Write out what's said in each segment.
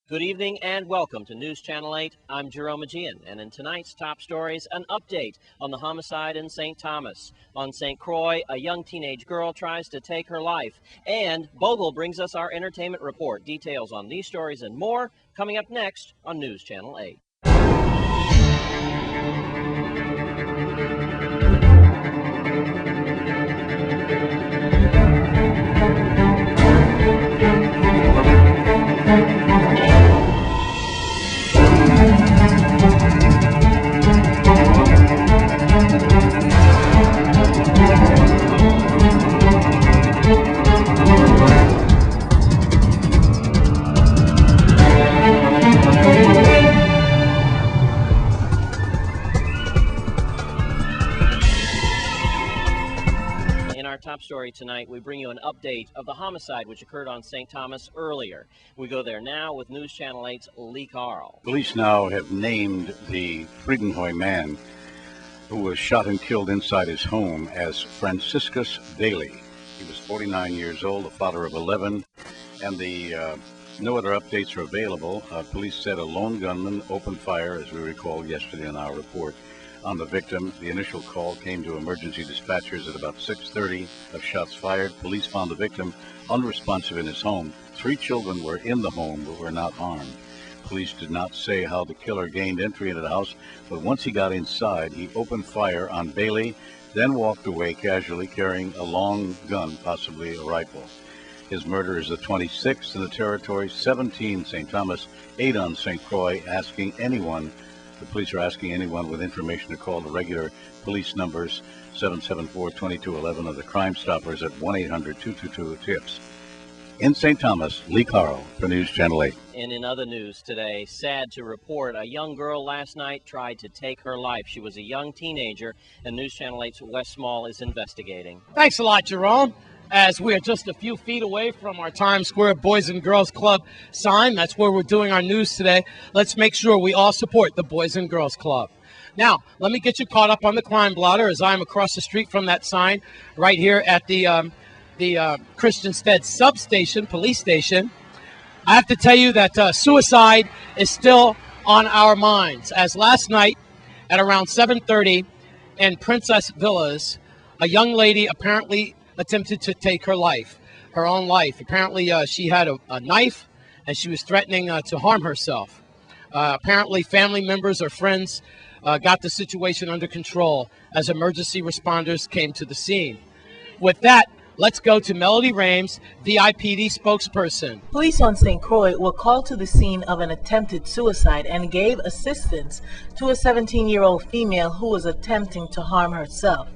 Good evening and welcome to News Channel 8. I'm Jerome Aegean, and in tonight's top stories, an update on the homicide in St. Thomas. On St. Croix, a young teenage girl tries to take her life. And Bogle brings us our entertainment report. Details on these stories and more coming up next on News Channel 8. Top story tonight, we bring you an update of the homicide which occurred on St. Thomas earlier. We go there now with News Channel 8's Lee Carl. Police now have named the Friedenhoy man who was shot and killed inside his home as Franciscus Bailey. He was 49 years old, a father of 11, and no other updates are available. Police said a lone gunman opened fire, as we recall yesterday in our report, on the victim. The initial call came to emergency dispatchers at about 6:30 of shots fired. Police found the victim unresponsive in his home. 3 children were in the home but were not harmed. Police did not say how the killer gained entry into the house, but once he got inside, he opened fire on Bailey, then walked away casually carrying a long gun, possibly a rifle. His murder is the 26th in the territory, 17 St. Thomas, 8 on St. Croix, the police are asking anyone with information to call the regular police numbers 774-2211 of the Crime Stoppers at 1-800-222-TIPS. In St. Thomas, Lee Carl for News Channel 8. And in other news today, sad to report, a young girl last night tried to take her life. She was a young teenager, and News Channel 8's Wes Small is investigating. Thanks a lot, Jerome. As we are just a few feet away from our Times Square Boys and Girls Club sign, that's where we're doing our news today. Let's make sure we all support the Boys and Girls Club. Now, let me get you caught up on the crime blotter as I'm across the street from that sign right here at the Christiansted substation, police station. I have to tell you that suicide is still on our minds, as last night at around 7:30 in Princess Villas, a young lady apparently attempted to take her own life. Apparently, she had a knife, and she was threatening to harm herself. Apparently, family members or friends got the situation under control as emergency responders came to the scene. With that, let's go to Melody Rames, VIPD spokesperson. Police on St. Croix were called to the scene of an attempted suicide and gave assistance to a 17-year-old female who was attempting to harm herself.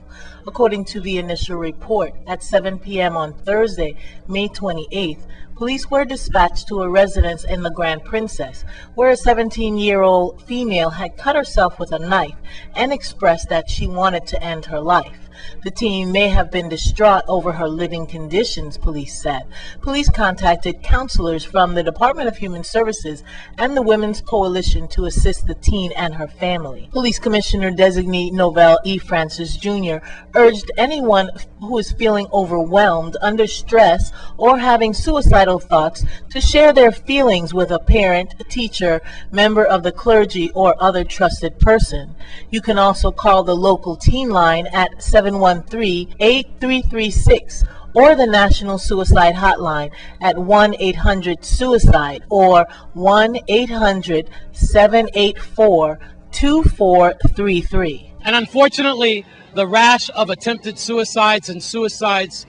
According to the initial report, at 7 p.m. on Thursday, May 28th, police were dispatched to a residence in the Grand Princess, where a 17-year-old female had cut herself with a knife and expressed that she wanted to end her life. The teen may have been distraught over her living conditions, police said. Police contacted counselors from the Department of Human Services and the Women's Coalition to assist the teen and her family. Police Commissioner Designee Novell E. Francis Jr. urged anyone who is feeling overwhelmed, under stress, or having suicidal thoughts to share their feelings with a parent, a teacher, member of the clergy, or other trusted person. You can also call the local teen line at 713-8336 or the National Suicide Hotline at 1-800-SUICIDE or 1-800-784-2433. And unfortunately, the rash of attempted suicides and suicides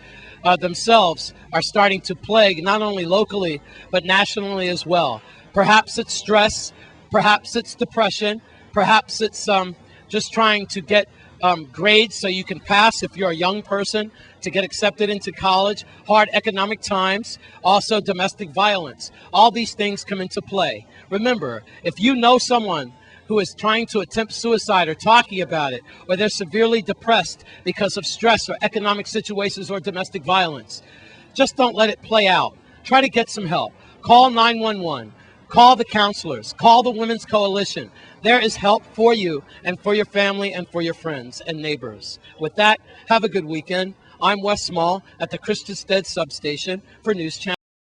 themselves are starting to plague not only locally but nationally as well. Perhaps it's stress, perhaps it's depression, perhaps it's just trying to get grades so you can pass if you're a young person, to get accepted into college, hard economic times, also domestic violence. All these things come into play. Remember, if you know someone who is trying to attempt suicide or talking about it, or they're severely depressed because of stress or economic situations or domestic violence, just don't let it play out. Try to get some help. Call 911. Call the counselors. Call the Women's Coalition. There is help for you and for your family and for your friends and neighbors. With that, have a good weekend. I'm Wes Small at the Christiansted substation for News Channel.